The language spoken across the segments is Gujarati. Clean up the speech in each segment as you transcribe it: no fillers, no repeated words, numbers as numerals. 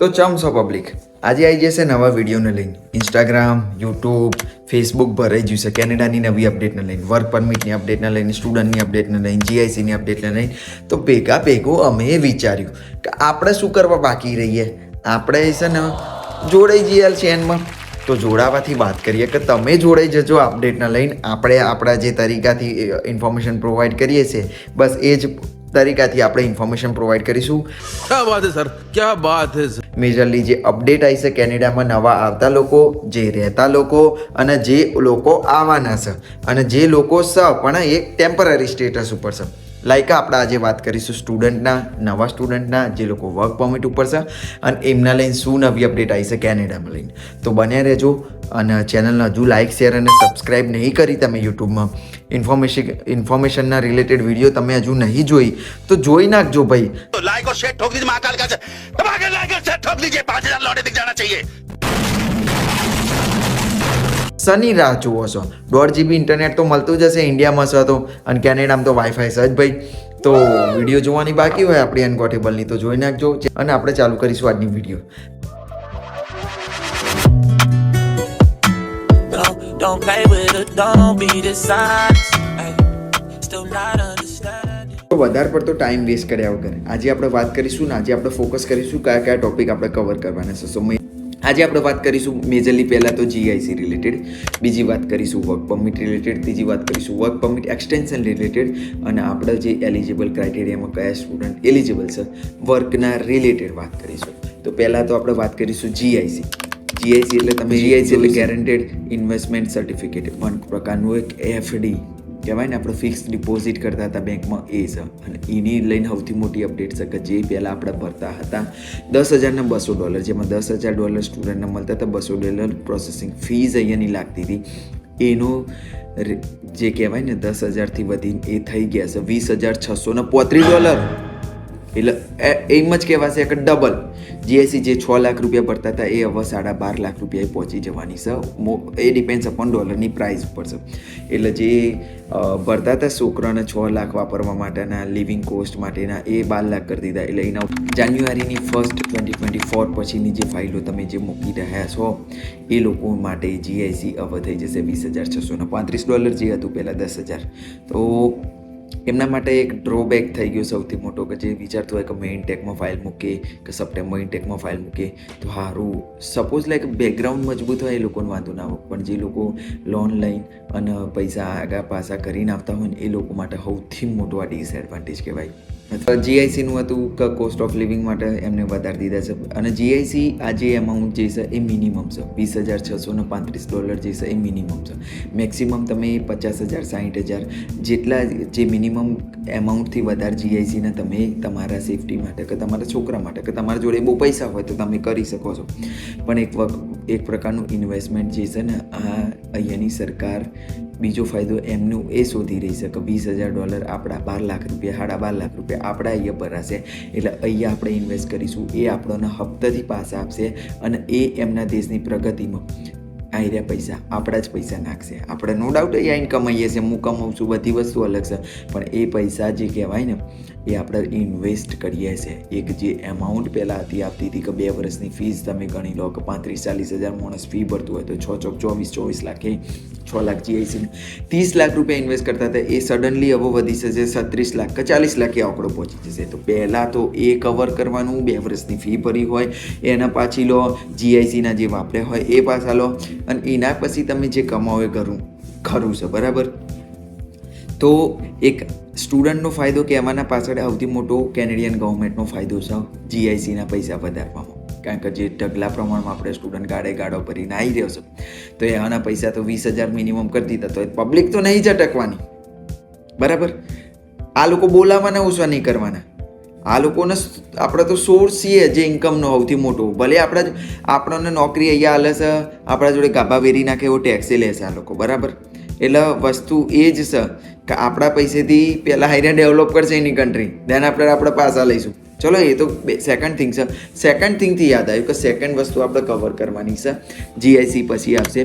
તો ચમસો પબ્લિક આજે આવી જશે નવા વિડીયોને લઈને. ઇન્સ્ટાગ્રામ, યુટ્યુબ, ફેસબુક ભરાઈ ગયું છે કેનેડાની નવી અપડેટને લઈને, વર્ક પરમિટની અપડેટને લઈને, સ્ટુડન્ટની અપડેટને લઈને, જીઆઈસીની અપડેટને લઈને. તો ભેગું અમે વિચાર્યું કે આપણે શું કરવા બાકી રહીએ, આપણે છે ને જોડાઈ જઈએ ચેનમાં. તો જોડાવાથી વાત કરીએ કે તમે જોડાઈ જજો અપડેટને લઈને. આપણે આપણા જે તરીકાથી ઇન્ફોર્મેશન પ્રોવાઈડ કરીએ છીએ બસ એ જ તરીકાથી આપણે ઇન્ફોર્મેશન પ્રોવાઈડ કરીશું. क्या बात है सर, क्या बात है सर. મેજરલી જે અપડેટ આવી છે કેનેડામાં, નવા આવતા લોકો, જે રહેતા લોકો અને જે લોકો આવવાના છે અને જે લોકો છે પણ એક ટેમ્પરરી સ્ટેટસ ઉપર છે. લાઈક આપણે આજે વાત કરીશું સ્ટુડન્ટના, નવા સ્ટુડન્ટના, જે લોકો વર્ક પરમિટ ઉપર છે અને એમના લઈને શું નવી અપડેટ આવી છે કેનેડામાં લઈને. તો બન્યા રહેજો અને ચેનલને હજુ લાઇક, શેર અને સબસ્ક્રાઈબ નહીં કરી તમે યુટ્યુબમાં ઇન્ફોર્મેશનના રિલેટેડ વિડીયો તમે હજુ નહીં જોઈ તો જોઈ નાખજો ભાઈ. तो लाइक और शेयर ठोक दीजिए महाकाल का दबा के लाइक और शेयर ठोक दीजिए 5000 लौटे दिख जाना चाहिए. શની રાહ જુઓ છો? 1.5 GB ઇન્ટરનેટ તો મળતું જ હશે ઇન્ડિયામાં છે તો, અને કેનેડામાં તો વાઈફાઈ છે જ ભાઈ. તો વિડીયો જોવાની બાકી હોય આપણી અનગોટેબલની તો જોઈ નાખજો અને આપણે ચાલુ કરીશું આજની video. Don't play with it, don't be dishonest. Ay, still not understanding. તો વધારે પડતો ટાઈમ વેસ્ટ કર્યા વગર આજે આપણે વાત કરીશું ને આજે આપણે ફોકસ કરીશું કયા કયા ટોપિક આપણે કવર કરવાના છે. સો આજે આપણે વાત કરીશું મેજરલી પહેલાં તો જીઆઈસી રિલેટેડ, બીજી વાત કરીશું વર્ક પરમિટ રિલેટેડ, ત્રીજી વાત કરીશું વર્ક પરમિટ એક્સટેન્શન રિલેટેડ અને આપણે જે એલિજિબલ ક્રાઇટેરિયામાં કયા સ્ટુડન્ટ એલિજિબલ છે વર્કના રિલેટેડ વાત કરીશું. તો પહેલાં તો આપણે વાત કરીશું જીઆઈસી. જીઆઈસી એટલે તમે જીઆઈસી એટલે ગેરંટેડ ઇન્વેસ્ટમેન્ટ સર્ટિફિકેટ, વન પ્રકારનું એક એફડી કહેવાય ને, આપણે ફિક્સ ડિપોઝિટ કરતા હતા બેંકમાં એ છે. અને એની લઈને સૌથી મોટી અપડેટ છે કે જે પહેલાં આપણે ભરતા હતા $10,000 ને $200, જેમાં $10,000 સ્ટુડન્ટને મળતા હતા, $200 પ્રોસેસિંગ ફીઝ અહીંયાની લાગતી હતી. એનું જે કહેવાય ને 10,000થી વધીને એ થઈ ગયા છે $20,635. એટલે એમ જ કહેવાશે કે ડબલ. જીએસસી જે 6 લાખ રૂપિયા ભરતા હતા એ હવે 12.5 લાખ રૂપિયાએ પહોંચી જવાની છે. એ ડિપેન્ડ્સ અપોન ડોલરની પ્રાઇસ ઉપર છે. એટલે જે ભરતા હતા છોકરાને 6 લાખ વાપરવા માટેના, લિવિંગ કોસ્ટ માટેના, એ 12 લાખ કરી દીધા. એટલે એના જાન્યુઆરીની 1st 2024 પછીની જે ફાઇલો તમે જે મૂકી રહ્યા છો એ લોકો માટે જીઆઈસી હવે થઈ જશે $20,635, જે હતું પહેલાં 10,000. તો એમના માટે એક ડ્રોબેક થઈ ગયો સૌથી મોટો કે જે વિચારતું હોય કે મેં ઇનટેકમાં ફાઇલ મૂકે કે સપ્ટેમ્બર ઇનટેકમાં ફાઇલ મૂકે તો સારું. સપોઝ લાઈક બેકગ્રાઉન્ડ મજબૂત હોય એ લોકોને વાંધો ના હોય, પણ જે લોકો લોન લઈને અને પૈસા આગા પાછા કરીને આવતા હોય ને એ લોકો માટે સૌથી મોટો આ ડિસએડવાન્ટેજ કહેવાય. જીઆઈસીનું હતું કે કોસ્ટ ઓફ લિવિંગ માટે એમને વધારી દીધા છે. અને જીઆઈસી આ જે અમાઉન્ટ જે છે એ મિનિમમ છે, $20,635 જે છે એ મિનિમમ છે. મેક્સિમમ તમે 50,000 60,000 જેટલા જે મિનિમમ એમાઉન્ટથી વધારે જીઆઈસીને તમે તમારા સેફટી માટે કે તમારા છોકરા માટે કે તમારા જોડે બહુ પૈસા હોય તો તમે કરી શકો છો. પણ એક પ્રકારનું ઇન્વેસ્ટમેન્ટ જે છે ને આ અહીંયાની સરકાર બીજો ફાયદો એમનું એ શોધી રહી છે કે $20,000 આપણા 12 લાખ રૂપિયા, 12.5 લાખ રૂપિયા આપણા અહીંયા ભરાશે. એટલે અહીંયા આપણે ઇન્વેસ્ટ કરીશું, એ આપણને હપ્તાથી પાછા આપશે અને એ એમના દેશની પ્રગતિમાં આયર્યા પૈસા આપણા જ પૈસા નાખશે. આપણે નો ડાઉટ અહીંયા આઈને કમાઈએ છીએ, હું કમાઉં છું, બધી વસ્તુ અલગ છે, પણ એ પૈસા જે કહેવાય ને એ આપણે ઇન્વેસ્ટ કરીએ છીએ. એક જે એમાઉન્ટ પહેલાં આપતી હતી કે 2 વર્ષની ફીસ તમે ગણી લો કે 35-40 હજાર માણસ ફી ભરતું હોય તો 6 ચોક 24 લાખ, એ 6 લાખ જીઆઈસીને 30 લાખ રૂપિયા ઇન્વેસ્ટ કરતા હતા એ સડનલી હવે વધી જશે 36 લાખ કે 40 લાખ એ આંકડો પહોંચી જશે. તો પહેલાં તો એ કવર કરવાનું, 2 વર્ષની ફી ભરી હોય એના પાછી લો, જીઆઈસીના જે વાપર્યા હોય એ પાછા લો, અને એના પછી તમે જે કમાવો એ ખરું છે બરાબર. તો એક સ્ટુડન્ટનો ફાયદો કહેવાના પાછળ સૌથી મોટો કેનેડિયન ગવર્મેન્ટનો ફાયદો છે જીઆઈસીના પૈસા વધારવામાં. કારણ કે જે ઢગલા પ્રમાણમાં આપણે સ્ટુડન્ટ ગાડો ભરીને આવી રહ્યો છે તો એના પૈસા તો 20,000 મિનિમમ કરી દીધા તો પબ્લિક તો નહીં ઝટકવાની બરાબર. આ લોકો બોલાવાના ઓછા નહીં કરવાના. આ લોકોને આપણે તો સોર્સ છીએ જે ઇન્કમનો સૌથી મોટો. ભલે આપણને નોકરી અહીંયા હાલે છે, આપણા જોડે ગાભા વેરી નાખે એવો ટેક્સે લેશે આ લોકો બરાબર. એટલે વસ્તુ એ જ છે કે આપણા પૈસેથી પહેલાં હાઈરા ડેવલપ કરશે એની કન્ટ્રી, દેન આપણે પાછા લઈશું. ચલો એ તો સેકન્ડ થિંગ છે. સેકન્ડ થિંગથી યાદ આવ્યું કે સેકન્ડ વસ્તુ આપણે કવર કરવાની છે. જીઆઈસી પછી આવશે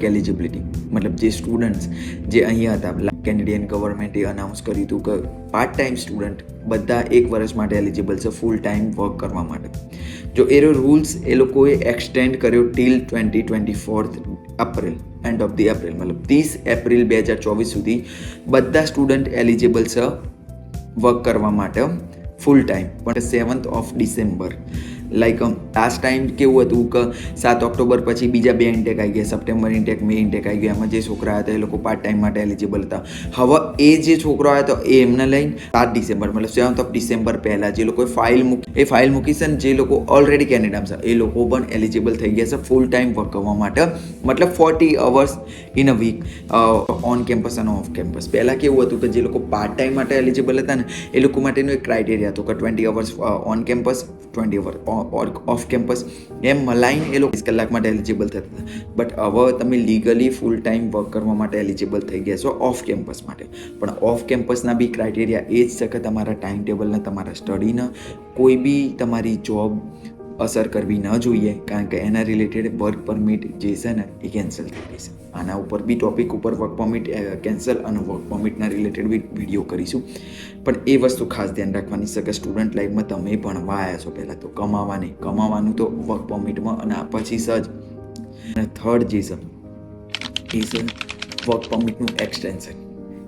એલિજિબિલિટી, મતલબ જે સ્ટુડન્ટ્સ જે અહીંયા હતા, કેનેડિયન ગવર્મેન્ટે અનાઉન્સ કર્યું હતું કે પાર્ટ ટાઈમ સ્ટુડન્ટ બધા 1 વર્ષ માટે એલિજિબલ છે ફૂલ ટાઈમ વર્ક કરવા માટે. જો એ રૂલ્સ એ લોકોએ એક્સટેન્ડ કર્યો till 2024 April, end of the April, મતલબ 30 એપ્રિલ 2024 સુધી બધા સ્ટુડન્ટ એલિજિબલ છે વર્ક કરવા માટે ફૂલ ટાઈમ. પણ 7th of December like last time કેવું હતું કે 7 ઓક્ટોબર પછી બીજા 2 ઇન્ટેક આવી ગયા, સપ્ટેમ્બર ઇન્ટેક, મે ઇન્ટેક આવી ગયા. એમાં જે છોકરા હતા એ લોકો પાર્ટ ટાઈમ માટે એલિજિબલ હતા. હવે એ જે છોકરો આવ્યો હતો એ એમને લઈને 7 ડિસેમ્બર મતલબ 7th of December પહેલાં જે લોકોએ ફાઇલ મૂકી છે ને જે લોકો ઓલરેડી કેનેડામાં છે એ લોકો પણ એલિજિબલ થઈ ગયા છે ફૂલ ટાઈમ વર્ક કરવા માટે, મતલબ 40 hours in a week on campus અને ઓફ કેમ્પસ. પહેલાં કેવું હતું કે જે લોકો પાર્ટ ટાઈમ માટે એલિજિબલ હતા ને એ લોકો માટેનો એક ક્રાઇટેરિયા હતો કે 20 hours on campus, 20 hours off campus, એમ મલાઈને એ લોકો 20 કલાક માટે એલિજિબલ થતા હતા. બટ હવે તમે લીગલી ફૂલ ટાઈમ વર્ક કરવા માટે એલિજિબલ થઈ ગયા છો ઓફ કેમ્પસ માટે. પણ ઓફ કેમ્પસના બી ક્રાઇટેરિયા એ જ છે કે તમારા ટાઈમ ટેબલને, તમારા સ્ટડીને કોઈ બી તમારી જોબ અસર કરવી ન જોઈએ, કારણ કે એના રિલેટેડ વર્ક પરમિટ જે છે ને એ કેન્સલ થઈ ગઈ છે. આના ઉપર બી ટોપિક ઉપર વર્ક પરમિટ કેન્સલ અને વર્ક પરમિટના રિલેટેડ બી વિડીયો કરીશું. પણ એ વસ્તુ ખાસ ધ્યાન રાખવાની છે કે સ્ટુડન્ટ લાઈફમાં તમે ભણવા આવ્યા છો, પહેલાં તો કમાવાનું તો વર્ક પરમિટમાં, અને આ પછી જ. અને થર્ડ જે છે એ છે વર્ક પરમિટનું એક્સટેન્શન.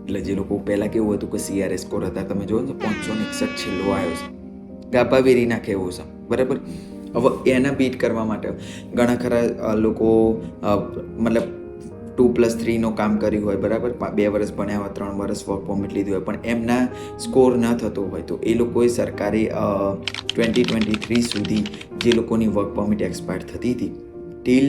એટલે જે લોકો પહેલાં કેવું હતું કે CRS સ્કોર હતા, તમે જોવો ને 561 છેલ્લો આવ્યો છે, ગાપા વેરી નાખે એવો છે, બરાબર. હવે એને બીટ કરવા માટે ઘણા ખરા લોકો મતલબ 2+3 કામ કર્યું હોય, બરાબર, 2 વર્ષ ભણ્યા હોય, 3 વર્ષ વર્ક પરમિટ લીધું હોય, પણ એમના સ્કોર ન થતો હોય તો એ લોકોએ સરકારે 2023 સુધી જે લોકોની વર્ક પરમિટ એક્સપાયર થતી હતી ટિલ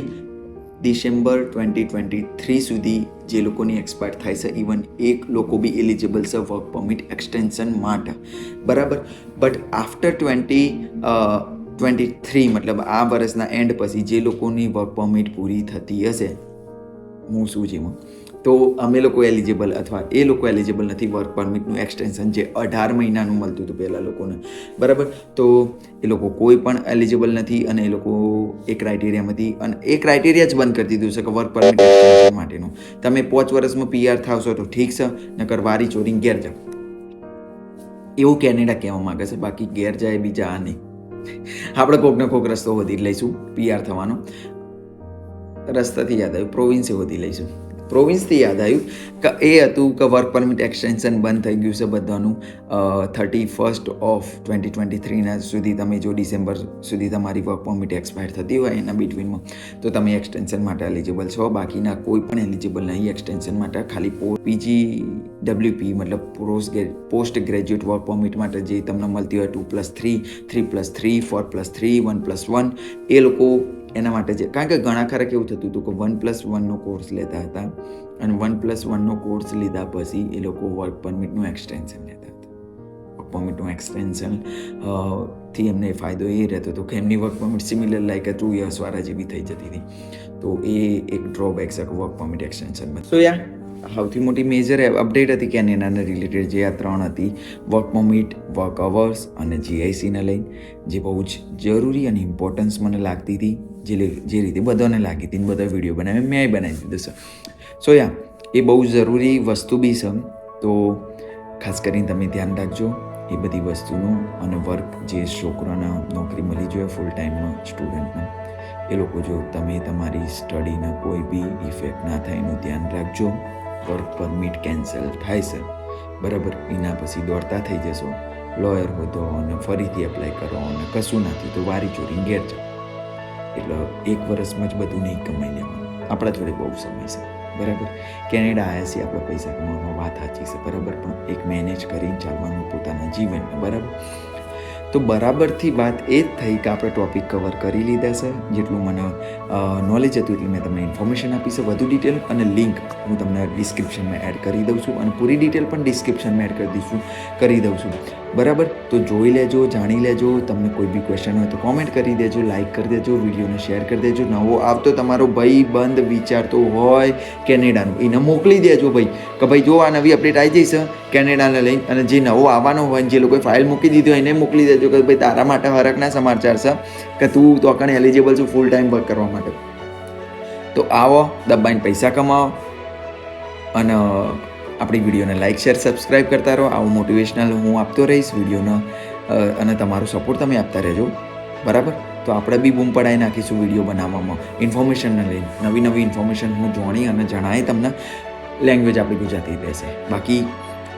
ડિસેમ્બર 2023 સુધી જે લોકોની એક્સપાયર થાય છે, ઇવન એક લોકો બી એલિજિબલ છે વર્ક પરમિટ એક્સટેન્શન માટે, બરાબર. બટ આફ્ટર 2023 મતલબ આ વર્ષના એન્ડ પછી જે લોકોની વર્ક પરમિટ પૂરી થતી હશે મોસુજીમાં, તો અમે લોકો એલિજિબલ અથવા એ લોકો એલિજિબલ નથી વર્ક પરમિટનું એક્સટેન્શન જે 18 મહિનાનું મળતું હતું પહેલાં લોકોને, બરાબર. તો એ લોકો કોઈ પણ એલિજિબલ નથી અને એ લોકો એ ક્રાઇટેરિયામાંથી, અને એ ક્રાઇટેરિયા જ બંધ કરી દીધું છે કે વર્ક પરમિટ એક્સટેન્શન માટેનું. તમે 5 વર્ષમાં PR થાવશો તો ઠીક છે, નકર વારી ચોરીને ઘેર જાઓ, એવું કેનેડા કહેવા માગે છે. બાકી ઘેર જાય બીજા આ નહીં. આપણે કોકને કોક રસ્તો વધી લઈશું PR થવાનો. રસ્તાથી યાદ આવ્યું, પ્રોવિન્સે વધી લઈશું. પ્રોવિન્સથી યાદ આવ્યું કે એ હતું કે વર્ક પરમિટ એક્સટેન્શન બંધ થઈ ગયું છે બધાનું 31st of 2023 સુધી. તમે જો ડિસેમ્બર સુધી તમારી વર્ક પરમિટ એક્સપાયર થતી હોય એના બિટવીનમાં તો તમે એક્સટેન્શન માટે એલિજિબલ છો. બાકીના કોઈ પણ એલિજિબલ નહીં એક્સટેન્શન માટે. ખાલી PGWP મતલબ પોસ્ટ ગ્રેજ્યુએટ વર્ક પરમિટ માટે જે તમને મળતી હોય 2+3, 3+3, 4+3, 1+1 એ લોકો એના માટે છે. કારણ કે ઘણા ખરા કેવું થતું હતું કે 1+1 કોર્સ લેતા હતા અને 1+1 કોર્સ લીધા પછી એ લોકો વર્ક પરમિટનું એક્સટેન્શન લેતા હતા. વર્ક પરમિટનું એક્સટેન્શન થી એમને ફાયદો એ રહેતો હતો કે એમની work permit similar like 2 years વાળા જેવી થઈ જતી હતી. તો એ એક ડ્રોબેક છે વર્ક પરમિટ એક્સટેન્શનમાં. સો યા સૌથી મોટી મેજર અપડેટ હતી કેનેડાને રિલેટેડ જે આ 3 હતી, વર્ક પરમિટ, વર્ક અવર્સ અને GICને લઈને, જે બહુ જ જરૂરી અને ઇમ્પોર્ટન્સ મને લાગતી હતી, જે રીતે બધાને લાગી હતી. બધા વિડીયો બનાવી મેં બનાવી દીધો છે. સો યા એ બહુ જરૂરી વસ્તુ બી છે. તો ખાસ કરીને તમે ધ્યાન રાખજો એ બધી વસ્તુનું. અને વર્ક જે છોકરાને નોકરી મળી જોઈએ ફૂલ ટાઈમમાં સ્ટુડન્ટને, એ લોકો જો તમે તમારી સ્ટડીને કોઈ બી ઇફેક્ટ ના થાય એનું ધ્યાન રાખજો. વર્ક પરમિટ કેન્સલ થાય છે, બરાબર, એના પછી દોડતા થઈ જશો, લોયર હોતો અને ફરીથી એપ્લાય કરો અને કશું નથી તો વારી ચોરીને ઘેર જાઓ. એટલે 1 વર્ષમાં જ બધું નહીં કમાઈ લેવાનું. આપણા જોડે બહુ સમય છે, બરાબર. કેનેડા આવ્યા છીએ આપણે પૈસા કમાવામાં, વાત સાચી છે, બરાબર, પણ એક મેનેજ કરીને ચાલવાનું પોતાના જીવનને, બરાબર. તો બરાબરથી વાત એ જ થઈ કે આપણે ટોપિક કવર કરી લીધા છે. જેટલું મને નોલેજ હતું એટલી મેં તમને ઇન્ફોર્મેશન આપી છે. વધુ ડિટેલ અને લિંક હું તમને ડિસ્ક્રિપ્શનમાં એડ કરી દઉં છું અને પૂરી ડિટેલ પણ ડિસ્ક્રિપ્શનમાં એડ કરી દઉં છું. બરાબર. તો જોઈ લેજો, જાણી લેજો. તમને કોઈ બી ક્વેશ્ચન હોય તો કોમેન્ટ કરી દેજો, લાઇક કરી દેજો, વિડીયોને શેર કરી દેજો. નવો આવતો તમારો ભાઈ બંધ વિચારતો હોય કેનેડાનું, એને મોકલી દેજો ભાઈ, કે ભાઈ જો આ નવી અપડેટ આવી જઈશ કેનેડાને લઈને, અને જે નવો આવવાનો હોય જે લોકોએ ફાઇલ મૂકી દીધી હોય એને મોકલી દેજો કે ભાઈ તારા માટે હરકના સમાચાર છે કે તું તો કણ એલિજિબલ છું ફૂલ ટાઈમ વર્ક કરવા માટે. તો આવો, દબાઈને પૈસા કમાવો અને આપણી વિડીયોને લાઇક શેર સબસ્ક્રાઈબ કરતા રહો. આવું મોટિવેશનલ હું આપતો રહીશ વિડીયોનો, અને તમારો સપોર્ટ તમે આપતા રહેજો. બરાબર. તો આપણે બી બૂમ પડાવી નાખીશું વિડીયો બનાવવામાં, ઇન્ફોર્મેશનને લઈને. નવી નવી ઇન્ફોર્મેશન હું જાણી અને જણાવી તમને. લેંગ્વેજ આપણી ગુજરાતી રહેશે. બાકી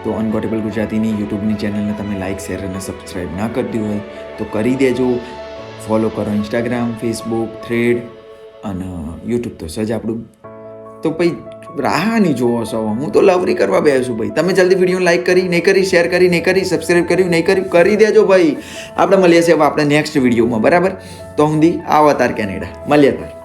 તો અનગોટેબલ ગુજરાતીની યુટ્યુબની ચેનલને તમે લાઇક શેર અને સબસ્ક્રાઈબ ના કરતી હોય તો કરી દેજો. ફોલો કરો ઇન્સ્ટાગ્રામ, ફેસબુક, થ્રેડ અને યુટ્યુબ તો સજ આપણું. તો ભાઈ રાહ નહીં જોવો છો, હું તો લવરી કરવા બેસું છું ભાઈ. તમે જલ્દી વિડીયો લાઇક કરી નહીં કરી, શેર કરી નહીં કરી, સબસ્ક્રાઈબ કર્યું નહીં કર્યું, કરી દેજો ભાઈ. આપણે મળીએ છીએ હવે આપણે નેક્સ્ટ વિડીયોમાં. બરાબર. તો સુધી આવો તાર કેનેડા, મળીએ તાર.